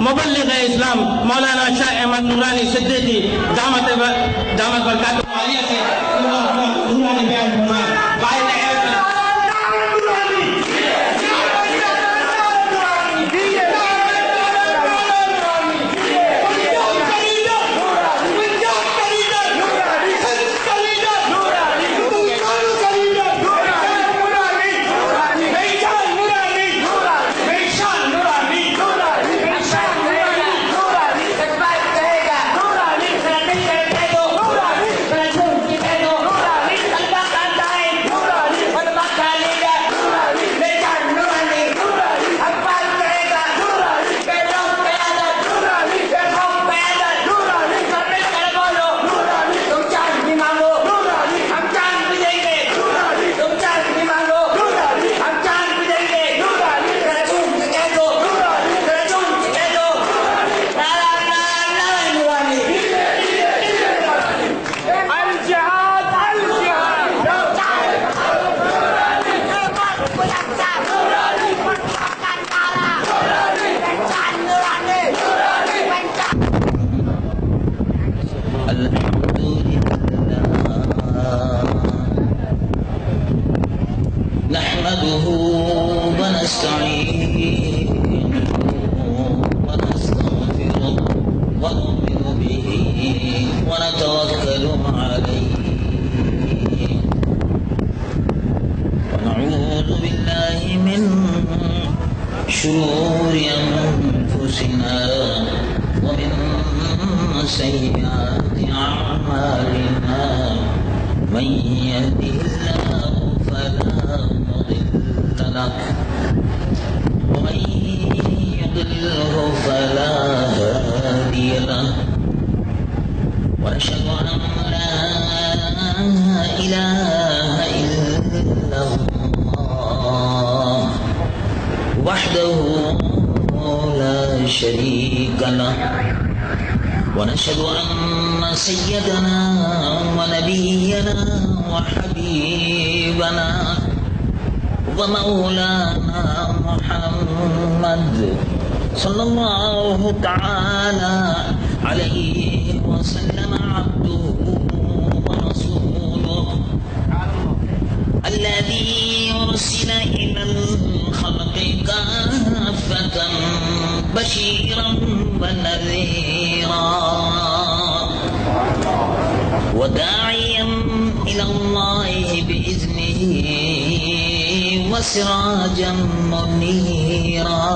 مبلغ اسلام مولانا شاہ احمد نورانی صدیقی دامت برکاتہ عالیہ سے نورانی بیان فرمائے. نحمده ونستعينه ونستغفره ونؤمن به ونتوكل عليه ونعوذ بالله من شرور أنفسنا ومن سيئات أعمالنا. من يهده الله فلا مضل له ومن يضلله فلا هادي له. ونشهد أن لا إله إلا الله وحده لا شريك له. ونشهد أن سيدنا ونبينا وحبيبنا ومولانا محمد صلى الله تعالى عليه وسلم عبده ورسوله الذي أرسل إلى الخلق كافة بشيرا ونذيرا وداعيا إلى الله بإذنه وسراجا منيرا.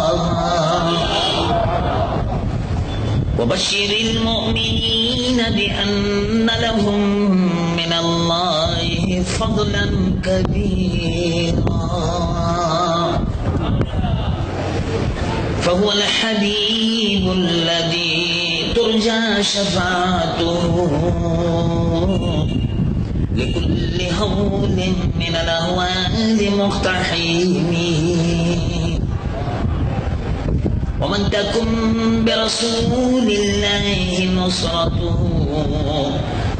وبشر المؤمنين بأن لهم من الله فضلا كبيرا. فهو الحبيب الذي ترجى شفاعته لكل هول من الأهوال مقتحمه. ومن تكن برسول الله نصرته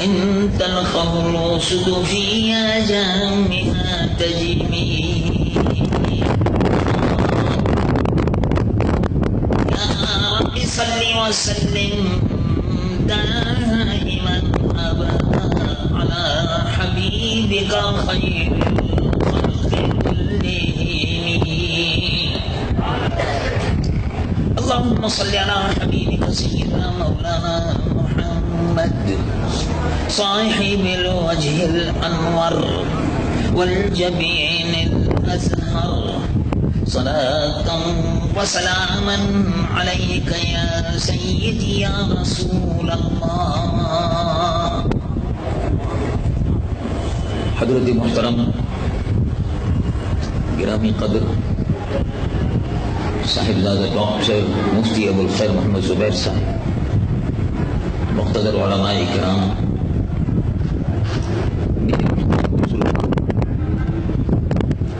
إن تلقه الرشد في أجامها تجمي. يا رب صل وسلم دائما أبدا على حبيبك خير الخلق كلهم. اللهم صل على حبيبك سيدنا مولانا محمد صاحب الوجه الأنور والجبين الأزهر صلاة وسلاما عليك يا سيدي يا رسول الله. حضرت محترم گرامی قدر صاحبزادہ ڈاکٹر مفتی ابوالخیر محمد زبیر صاحب، مقتدر علماء کرام،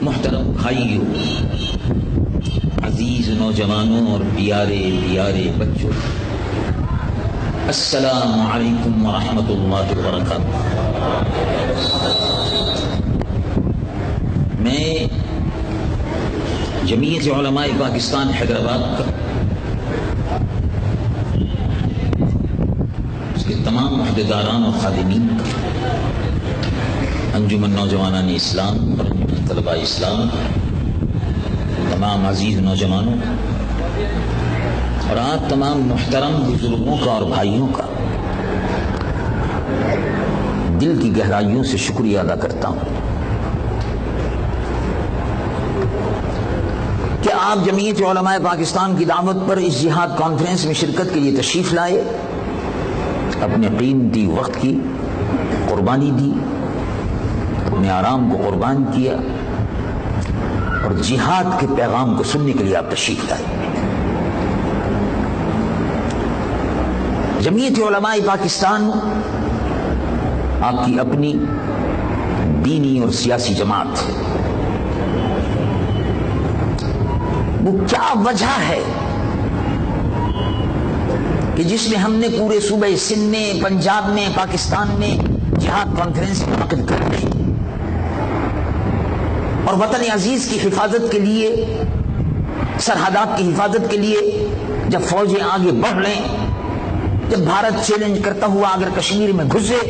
محترم بھائیوں، عزیز نوجوانوں اور پیارے پیارے بچوں، السلام علیکم ورحمۃ اللہ وبرکاتہ. میں جمعیت علماء پاکستان حیدرآباد کا عہدیداران اور خادمین، انجمن نوجوانان اسلام اور انجمن طلباء اسلام، تمام عزیز نوجوانوں اور آپ تمام محترم بزرگوں کا اور بھائیوں کا دل کی گہرائیوں سے شکریہ ادا کرتا ہوں کہ آپ جمعیت علماء پاکستان کی دعوت پر اس جہاد کانفرنس میں شرکت کے لیے تشریف لائے، اپنے قیمتی وقت کی قربانی دی، اپنے آرام کو قربان کیا اور جہاد کے پیغام کو سننے کے لیے آپ تشریف لائے۔ جمعیت علماء پاکستان آپ کی اپنی دینی اور سیاسی جماعت ہے۔ وہ کیا وجہ ہے کہ جس میں ہم نے پورے صوبہ سندھ میں، پنجاب میں، پاکستان میں جہاد کانفرنس منعقد کر دی اور وطن عزیز کی حفاظت کے لیے، سرحدات کی حفاظت کے لیے جب فوجیں آگے بڑھ لیں، جب بھارت چیلنج کرتا ہوا اگر کشمیر میں گھسے،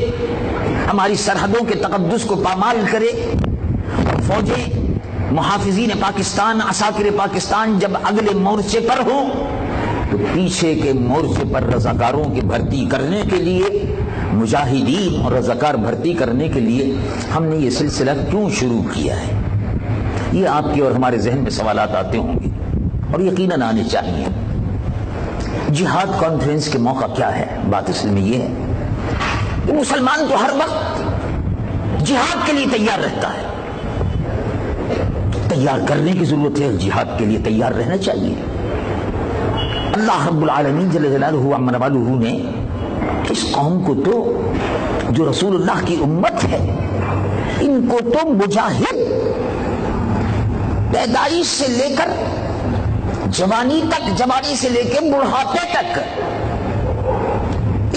ہماری سرحدوں کے تقدس کو پامال کرے، اور فوجیں محافظین پاکستان، عساکر پاکستان جب اگلے مورچے پر ہوں تو پیچھے کے مورچے پر رضاکاروں کی بھرتی کرنے کے لیے، مجاہدین اور رضاکار بھرتی کرنے کے لیے ہم نے یہ سلسلہ کیوں شروع کیا ہے؟ یہ آپ کے اور ہمارے ذہن میں سوالات آتے ہوں گے اور یقیناً آنے چاہیے۔ جہاد کانفرنس کے موقع کیا ہے؟ بات اصل میں یہ ہے کہ مسلمان تو ہر وقت جہاد کے لیے تیار رہتا ہے، تیار کرنے کی ضرورت ہے، جہاد کے لیے تیار رہنا چاہیے۔ اللہ رب العالمین جل جلالہ عما والہ نے اس قوم کو تو، جو رسول اللہ کی امت ہے، ان کو تو مجاہد پیدائش سے لے کر جوانی تک، جوانی سے لے کے بڑھاپے تک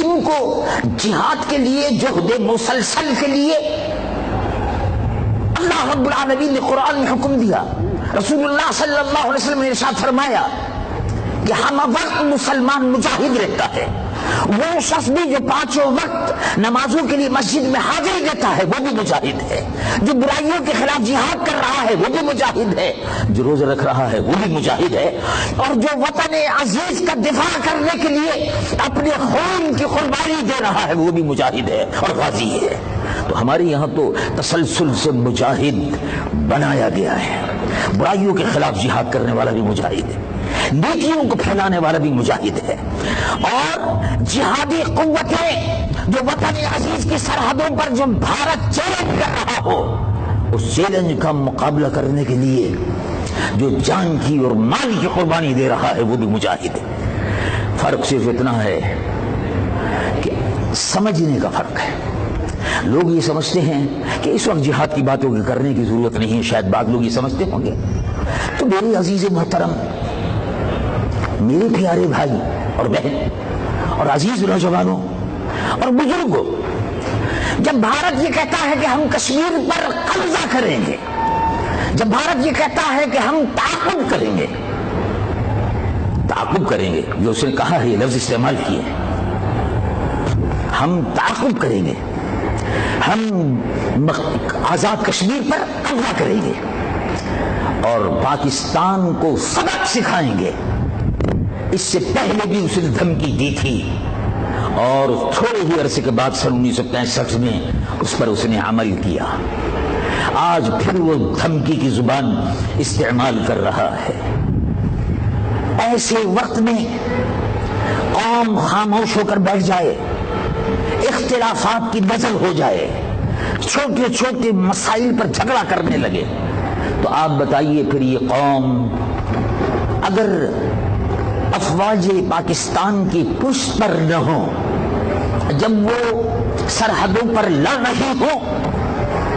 ان کو جہاد کے لیے، جہد مسلسل کے لیے اللہ رب العالمین نے قرآن میں حکم دیا۔ رسول اللہ صلی اللہ علیہ وسلم نے ارشاد فرمایا کہ ہم وقت مسلمان مجاہد رہتا ہے، وہ شخص بھی جو پانچوں وقت نمازوں کے لیے مسجد میں حاضری دیتا ہے وہ بھی مجاہد ہے، جو برائیوں کے خلاف جہاد کر رہا ہے وہ بھی مجاہد ہے، جو روزہ رکھ رہا ہے وہ بھی مجاہد ہے، اور جو وطن عزیز کا دفاع کرنے کے لیے اپنے خون کی قربانی دے رہا ہے وہ بھی مجاہد ہے اور غازی ہے۔ تو ہمارے یہاں تو تسلسل سے مجاہد بنایا گیا ہے، برائیوں کے خلاف جہاد کرنے والا بھی مجاہد ہے، نیکیوں کو پھیلانے والا بھی مجاہد ہے، اور جہادی قوتیں جو وطن عزیز کی سرحدوں پر جو بھارت چیلنج کر رہا ہو، اس چیلنج کا مقابلہ کرنے کے لیے جو جان کی اور مال کی قربانی دے رہا ہے وہ بھی مجاہد ہے۔ فرق صرف اتنا ہے کہ سمجھنے کا فرق ہے۔ لوگ یہ سمجھتے ہیں کہ اس وقت جہاد کی باتوں کی کرنے کی ضرورت نہیں ہے، شاید بعض لوگ یہ سمجھتے ہوں گے۔ تو میرے عزیز محترم، میرے پیارے بھائی اور بہن اور عزیز نوجوانوں اور بزرگوں، جب بھارت یہ کہتا ہے کہ ہم کشمیر پر قبضہ کریں گے، جب بھارت یہ کہتا ہے کہ ہم تعاقب کریں گے، تعاقب کریں گے، جو اس نے کہا ہے، یہ لفظ استعمال کیے، ہم تعاقب کریں گے، ہم آزاد کشمیر پر قبضہ کریں گے اور پاکستان کو سبق سکھائیں گے، اس سے پہلے بھی اس نے دھمکی دی تھی اور تھوڑے ہی عرصے کے بعد سن 1965 میں اس پر اس نے عمل کیا۔ آج پھر وہ دھمکی کی زبان استعمال کر رہا ہے۔ ایسے وقت میں قوم خاموش ہو کر بیٹھ جائے، اختلافات کی نزل ہو جائے، چھوٹے چھوٹے مسائل پر جھگڑا کرنے لگے، تو آپ بتائیے پھر یہ قوم اگر افواج پاکستان کی پشت پر نہ ہو، جب وہ سرحدوں پر لڑ رہی ہو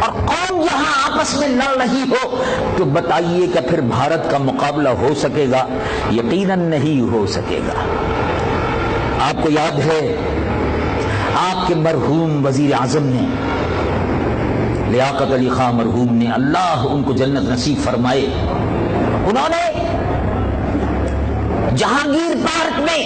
اور قوم یہاں آپس میں لڑ رہی ہو، تو بتائیے کہ پھر بھارت کا مقابلہ ہو سکے گا؟ یقیناً نہیں ہو سکے گا۔ آپ کو یاد ہے آپ کے مرحوم وزیر اعظم نے، لیاقت علی خان مرحوم نے، اللہ ان کو جنت نصیب فرمائے، انہوں نے جہانگیر پارک میں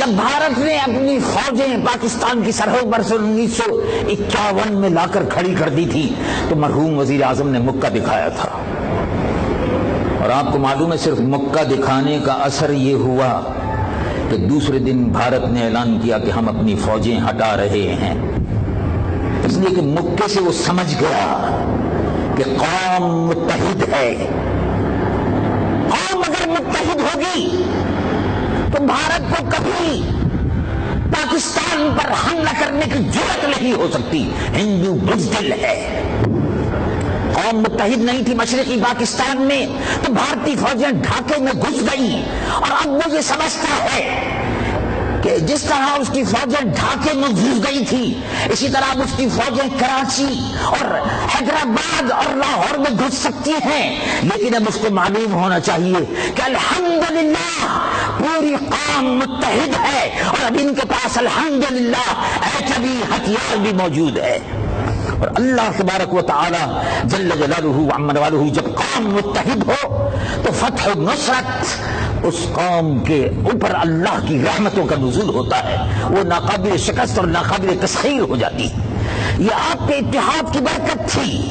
جب بھارت نے اپنی فوجیں پاکستان کی سرحد پر 1951 میں لا کر کھڑی کر دی تھی تو مرحوم وزیر اعظم نے مکہ دکھایا تھا، اور آپ کو معلوم ہے صرف مکہ دکھانے کا اثر یہ ہوا کہ دوسرے دن بھارت نے اعلان کیا کہ ہم اپنی فوجیں ہٹا رہے ہیں، اس لیے کہ مکے سے وہ سمجھ گیا کہ قوم متحد ہے، قوم اگر متحد ہوگی تو بھارت کو کبھی پاکستان پر حملہ کرنے کی جرأت نہیں ہو سکتی، ہندو بزدل ہے۔ قوم متحد نہیں تھی مشرقی پاکستان میں تو بھارتی فوجیں ڈھاکے میں گھس گئی، اور اب وہ یہ سمجھتا ہے کہ جس طرح اس کی فوجیں ڈھاکے میں گھس گئی تھی اسی طرح اس کی فوجیں کراچی اور حیدرآباد اور لاہور میں گھس سکتی ہیں، لیکن اب اس کو معلوم ہونا چاہیے کہ الحمدللہ پوری قوم متحد ہے، اور اب ان کے پاس الحمدللہ ایٹمی ہتھیار بھی موجود ہے، اور اللہ تبارک و تعالی جل جلالہ وعم والہ جب قوم متحد ہو تو فتح و نصرت اس قوم کے اوپر اللہ کی رحمتوں کا نزول ہوتا ہے، وہ ناقابل شکست اور ناقابل تسخیر ہو جاتی۔ یہ آپ کے اتحاد کی برکت تھی۔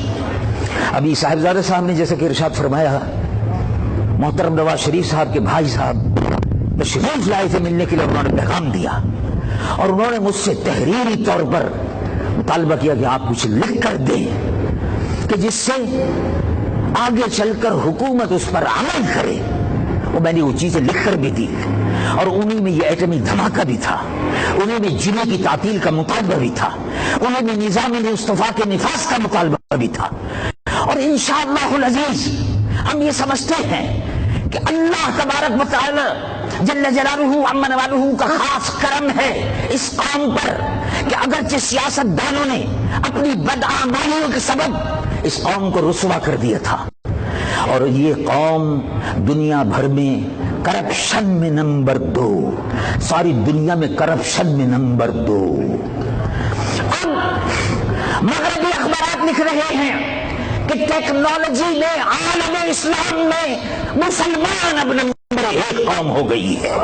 ابھی صاحبزادہ صاحب نے جیسے کہ ارشاد فرمایا، محترم نواز شریف صاحب کے بھائی صاحب تشریف لائے تھے ملنے کے لیے، انہوں نے پیغام دیا اور انہوں نے مجھ سے تحریری طور پر مطالبہ کیا کہ آپ کچھ لکھ کر دیں کہ جس سے آگے چل کر حکومت اس پر عمل کرے۔ وہ میں نے وہ چیزیں لکھ کر بھی دی، اور انہی میں یہ ایٹمی دھماکہ بھی تھا، انہی میں جنوں کی تعطیل کا مطالبہ بھی تھا، انہی میں نظام مصطفیٰ کے نفاذ کا مطالبہ بھی تھا، اور انشاءاللہ العزیز ہم یہ سمجھتے ہیں کہ اللہ تبارک و تعالی جل جلالہ وعم والہ کا خاص کرم ہے اس قوم پر کہ اگرچہ سیاست دانوں نے اپنی بدعمالیوں کے سبب اس قوم کو رسوا کر دیا تھا، اور یہ قوم دنیا بھر میں کرپشن میں نمبر 2، ساری دنیا میں کرپشن میں نمبر 2۔ اب مغربی اخبارات لکھ رہے ہیں کہ ٹیکنالوجی میں عالم اسلام میں مسلمان اب نمبر 1 قوم ہو گئی ہے۔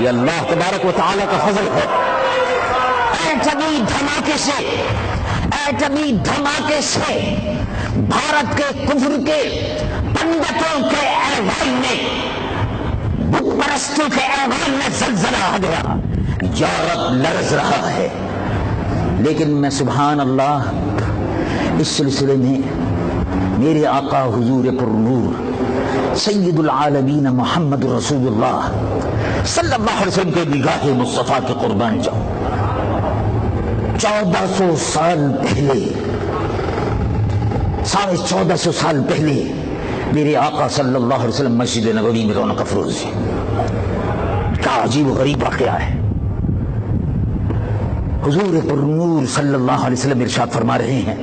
یہ اللہ تبارک و تعالی کا فضل ہے۔ ایٹمی دھماکے سے بھارت کے کفر کے پنڈتوں کے ایوان میں، بت پرستوں کے ایوان میں زلزلہ آ گیا، یورپ لرز رہا ہے، لیکن میں سبحان اللہ اس سلسلے میں میرے آقا حضور پر نور سید العالمین محمد رسول اللہ صلی اللہ علیہ وسلم کے نگاہ مصطفیٰ کے قربان جاؤں۔ 1400 سال پہلے، 1450 سال پہلے میرے آقا صلی اللہ علیہ وسلم مسجد نبوی میں رونق افروز ہے۔ کیا عجیب و غریب واقعہ ہے۔ حضور پر نور صلی اللہ علیہ وسلم ارشاد فرما رہے ہیں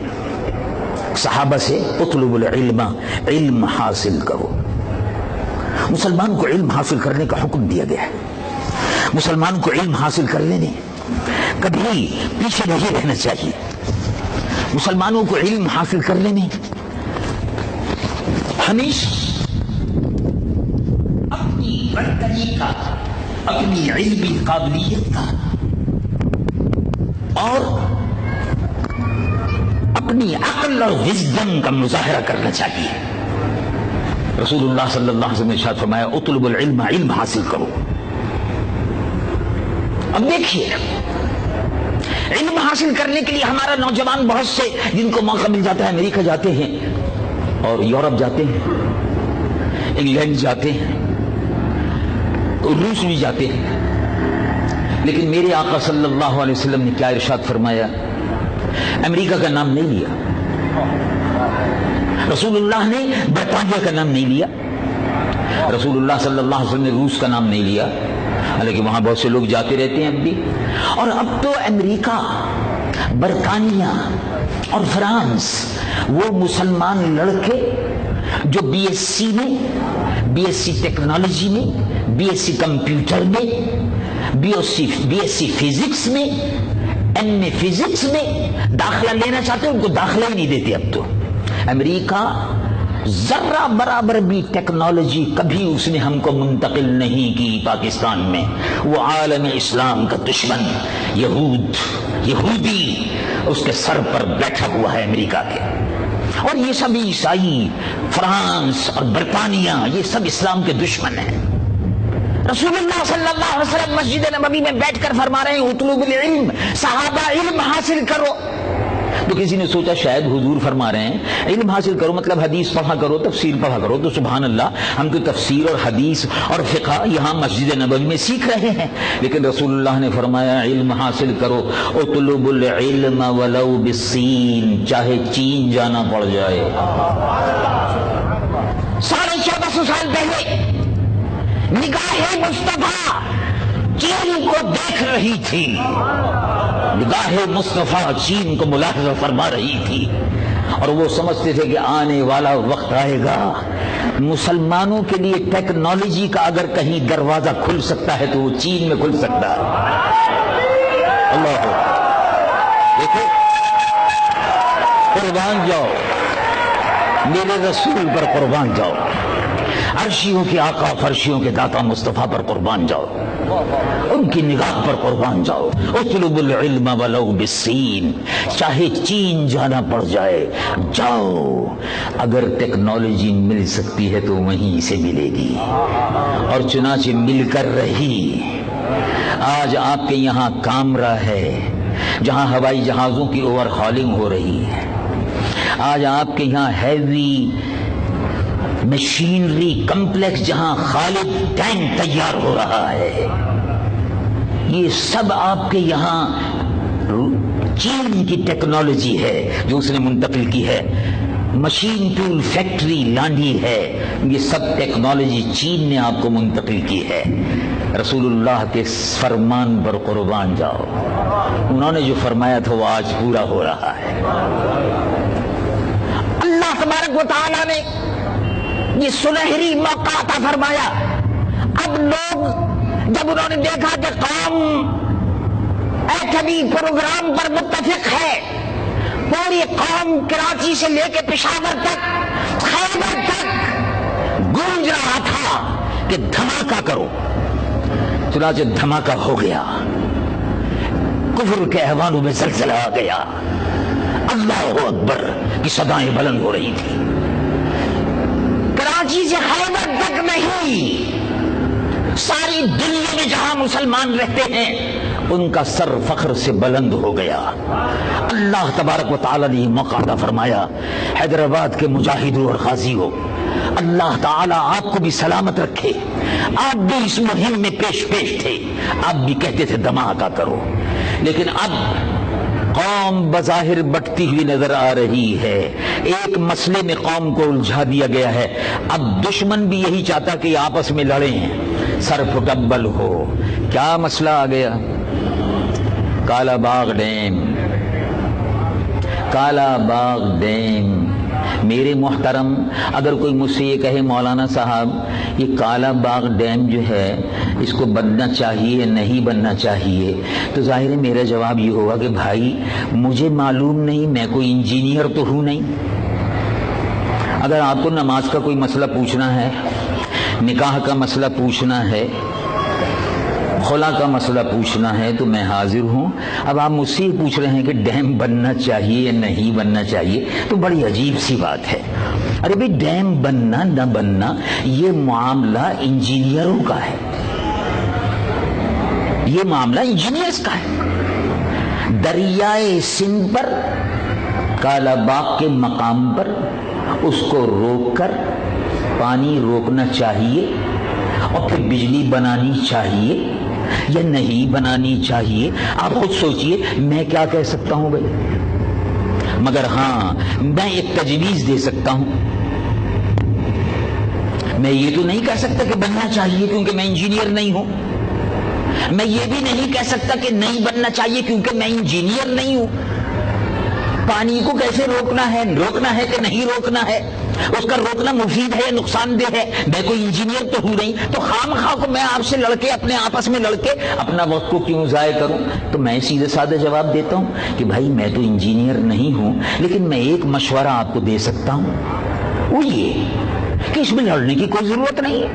صحابہ سے، اطلب العلم، علم حاصل کرو۔ مسلمان کو علم حاصل کرنے کا حکم دیا گیا ہے۔ مسلمان کو علم حاصل کرنے میں کبھی پیچھے نہیں رہنا چاہیے۔ مسلمانوں کو علم حاصل کرنے میں ہمیشہ اپنی برتری کا، اپنی علمی قابلیت کا اور اپنی عقل اور وژڈم کا مظاہرہ کرنا چاہیے۔ رسول اللہ صلی اللہ علیہ وسلم نے ارشاد فرمایا اطلب العلم، علم حاصل کرو۔ اب دیکھیے علم حاصل کرنے کے لیے ہمارا نوجوان بہت سے جن کو موقع مل جاتا ہے امریکہ جاتے ہیں اور یورپ جاتے ہیں، انگلینڈ جاتے ہیں، روس بھی جاتے ہیں، لیکن میرے آقا صلی اللہ علیہ وسلم نے کیا ارشاد فرمایا؟ امریکہ کا نام نہیں لیا، رسول اللہ نے برطانیہ کا نام نہیں لیا، رسول اللہ صلی اللہ علیہ وسلم نے روس کا نام نہیں لیا، حالانکہ وہاں بہت سے لوگ جاتے رہتے ہیں اب بھی۔ اور اب تو امریکہ، برطانیہ اور فرانس وہ مسلمان لڑکے جو بی ایس سی میں، بی ایس سی ٹیکنالوجی میں، بی ایس سی کمپیوٹر میں، بی ایس سی فزکس میں، ایم اے فزکس میں داخلہ لینا چاہتے ہیں، ان کو داخلہ ہی نہیں دیتے اب تو۔ امریکہ ذرہ برابر بھی ٹیکنالوجی کبھی اس نے ہم کو منتقل نہیں کی پاکستان میں. وہ عالم اسلام کا دشمن یہودی اس کے سر پر بیٹھا ہوا ہے امریکہ کے، اور یہ سب عیسائی فرانس اور برطانیہ یہ سب اسلام کے دشمن ہیں. رسول اللہ صلی اللہ علیہ وسلم مسجد نبوی میں بیٹھ کر فرما رہے ہیں اطلب العلم، صحابہ علم حاصل کرو. تو کسی نے سوچا شاید حضور فرما رہے ہیں علم حاصل کرو مطلب حدیث پڑھا کرو، تفسیر پڑھا کرو. تو سبحان اللہ، ہم تو تفسیر اور حدیث اور فقہ یہاں مسجد نبوی میں سیکھ رہے ہیں، لیکن رسول اللہ نے فرمایا علم حاصل کرو. اطلب العلم ولو بالصین، چاہے چین جانا پڑ جائے. 1450 سال پہلے نگاہ مصطفیٰ چین کو دیکھ رہی تھی، نگاہ مصطفیٰ چین کو ملاحظہ فرما رہی تھی، اور وہ سمجھتے تھے کہ آنے والا وقت آئے گا مسلمانوں کے لیے ٹیکنالوجی کا اگر کہیں دروازہ کھل سکتا ہے تو وہ چین میں کھل سکتا ہے. اللہ دیکھو، قربان جاؤ میرے رسول پر، قربان جاؤ عرشیوں کے آقا فرشیوں کے داتا مصطفیٰ پر قربان جاؤ، ان کی نگاہ پر قربان جاؤ. اطلب العلم ولو بالصین، چاہے چین جانا پڑ جائے جاؤ. اگر ٹیکنالوجی مل سکتی ہے تو وہیں سے ملے گی، اور چنانچہ مل کر رہی. آج آپ کے یہاں کامرا ہے جہاں ہوائی جہازوں کی اوور ہالنگ ہو رہی ہے. آج آپ کے یہاں ہیوی مشینری کمپلیکس جہاں خالد ٹینک تیار ہو رہا ہے. یہ سب آپ کے یہاں چین کی ٹیکنالوجی ہے جو اس نے منتقل کی ہے. مشین ٹول فیکٹری لانڈی ہے، یہ سب ٹیکنالوجی چین نے آپ کو منتقل کی ہے. رسول اللہ کے فرمان پر قربان جاؤ، انہوں نے جو فرمایا تھا وہ آج پورا ہو رہا ہے. اللہ تبارک و تعالیٰ نے یہ سنہری موقع عطا فرمایا. اب لوگ جب انہوں نے دیکھا کہ قوم ایٹمی پروگرام پر متفق ہے، پوری قوم کراچی سے لے کے پشاور تک خیبر تک گونج رہا تھا کہ دھماکہ کرو، چنانچہ دھماکہ ہو گیا. کفر کے ایوانوں میں زلزلہ آ گیا، اللہ اکبر کی صدائیں بلند ہو رہی تھی. کراچی سے خیبر تک نہیں، ساری دنیا میں جہاں مسلمان رہتے ہیں ان کا سر فخر سے بلند ہو گیا. اللہ تبارک و تعالی نے موقع عطا فرمایا. حیدرآباد کے مجاہدوں اور غازیوں، اللہ تعالیٰ آپ کو بھی سلامت رکھے. آپ بھی اس مہم میں پیش تھے، آپ بھی کہتے تھے دھماکہ کرو، لیکن اب قوم بظاہر بٹتی ہوئی نظر آ رہی ہے. ایک مسئلے میں قوم کو الجھا دیا گیا ہے. اب دشمن بھی یہی چاہتا کہ آپس میں لڑیں، سر پھٹبل ہو. کیا مسئلہ آ گیا؟ کالا باغ ڈیم. کالا باغ ڈیم. میرے محترم، اگر کوئی مجھ سے یہ کہے مولانا صاحب یہ کالا باغ ڈیم جو ہے اس کو بننا چاہیے نہیں بننا چاہیے، تو ظاہر ہے میرا جواب یہ ہوگا کہ بھائی مجھے معلوم نہیں، میں کوئی انجینئر تو ہوں نہیں. اگر آپ کو نماز کا کوئی مسئلہ پوچھنا ہے، نکاح کا مسئلہ پوچھنا ہے، خلا کا مسئلہ پوچھنا ہے تو میں حاضر ہوں. اب آپ مجھ سے ہی پوچھ رہے ہیں کہ ڈیم بننا چاہیے یا نہیں بننا چاہیے، تو بڑی عجیب سی بات ہے. ارے بھائی ڈیم بننا نہ بننا یہ معاملہ انجینئروں کا ہے، یہ معاملہ انجینئرز کا ہے. دریائے سندھ پر کالا باغ کے مقام پر اس کو روک کر پانی روکنا چاہیے اور پھر بجلی بنانی چاہیے یا نہیں بنانی چاہیے. آپ خود سوچئے، میں کیا کہہ سکتا ہوں بھائی، مگر ہاں میں ایک تجویز دے سکتا ہوں. میں یہ تو نہیں کہہ سکتا کہ بننا چاہیے کیونکہ میں انجینئر نہیں ہوں. میں یہ بھی نہیں کہہ سکتا کہ نہیں بننا چاہیے کیونکہ میں انجینئر نہیں ہوں. پانی کو کیسے روکنا ہے کہ نہیں روکنا ہے، اس کا روکنا مفید ہے یا نقصان دہ ہے، میں کوئی انجینئر تو ہوں نہیں. تو خام خواہ کو میں آپ سے لڑ کے اپنے آپس میں لڑ کے اپنا وقت کو کیوں ضائع کروں. تو میں سیدھے سادہ جواب دیتا ہوں کہ بھائی میں تو انجینئر نہیں ہوں، لیکن میں ایک مشورہ آپ کو دے سکتا ہوں. وہ یہ کہ اس میں لڑنے کی کوئی ضرورت نہیں ہے.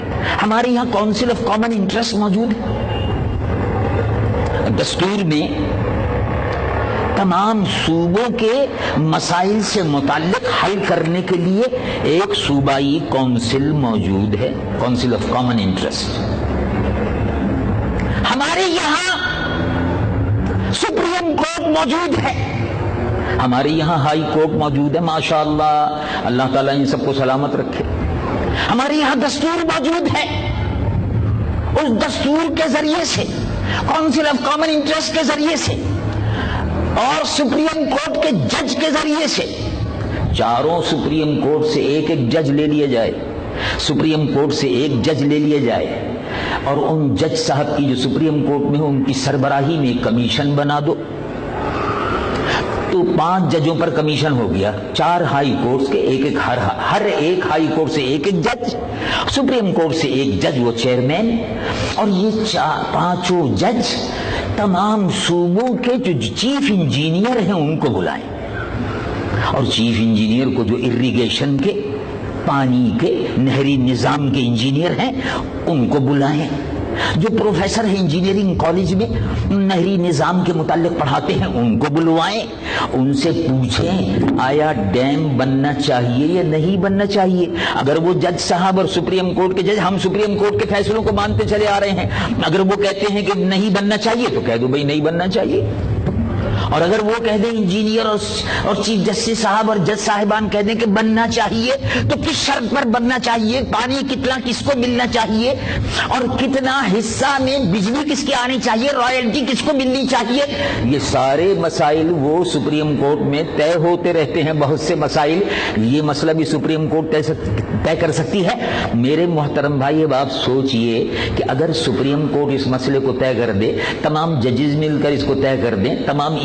ہمارے یہاں کونسل آف کامن انٹرسٹ موجود ہے. دستور میں تمام صوبوں کے مسائل سے متعلق حل کرنے کے لیے ایک صوبائی کونسل موجود ہے، کونسل آف کامن انٹرسٹ. ہمارے یہاں سپریم کورٹ موجود ہے، ہمارے یہاں ہائی کورٹ موجود ہے. ماشاءاللہ، اللہ تعالیٰ ان سب کو سلامت رکھے. ہمارے یہاں دستور موجود ہے. اس دستور کے ذریعے سے، کونسل آف کامن انٹرسٹ کے ذریعے سے اور سپریم کورٹ کے جج کے ذریعے سے، چاروں سپریم کورٹ سے ایک ایک جج لے لیا جائے، سپریم کورٹ سے ایک جج لے لیا جائے، اور ان جج صاحب کی جو سپریم کورٹ میں ہو ان کی سربراہی میں کمیشن بنا دو، تو 5 ججوں پر کمیشن ہو گیا. 4 ہائی کورٹس کے ایک ایک، ہر ایک ہائی کورٹ سے ایک ایک جج، سپریم کورٹ سے ایک جج وہ چیئرمین، اور یہ 5 جج تمام صوبوں کے جو چیف انجینئر ہیں ان کو بلائیں، اور چیف انجینئر کو جو اریگیشن کے، پانی کے، نہری نظام کے انجینئر ہیں ان کو بلائیں. جو پروفیسر ہیں انجینئرنگ کالج میں نہری نظام کے متعلق پڑھاتے ہیں ان کو بلوائیں. ان سے پوچھیں آیا ڈیم بننا چاہیے یا نہیں بننا چاہیے. اگر وہ جج صاحب اور سپریم کورٹ کے جج، ہم سپریم کورٹ کے فیصلوں کو مانتے چلے آ رہے ہیں، اگر وہ کہتے ہیں کہ نہیں بننا چاہیے تو کہہ دو بھائی نہیں بننا چاہیے. اور اگر وہ کہہ دیں انجینئر اور چیف جسٹس صاحب اور جج صاحبان کہہ دیں کہ بننا چاہیے، تو کس شرط پر بننا چاہیے، پانی کتنا کس کو ملنا چاہیے، اور کتنا حصہ میں بجلی کس کی آنی چاہیے، رائلٹی کس کو ملنی چاہیے، یہ سارے مسائل وہ سپریم کورٹ میں طے ہوتے رہتے ہیں. بہت سے مسائل یہ مسئلہ بھی سپریم کورٹ طے کر سکتی ہے. میرے محترم بھائی، اب آپ سوچئے کہ اگر سپریم کورٹ اس مسئلے کو طے کر دے، تمام ججز مل کر اس کو طے کر دیں، تمام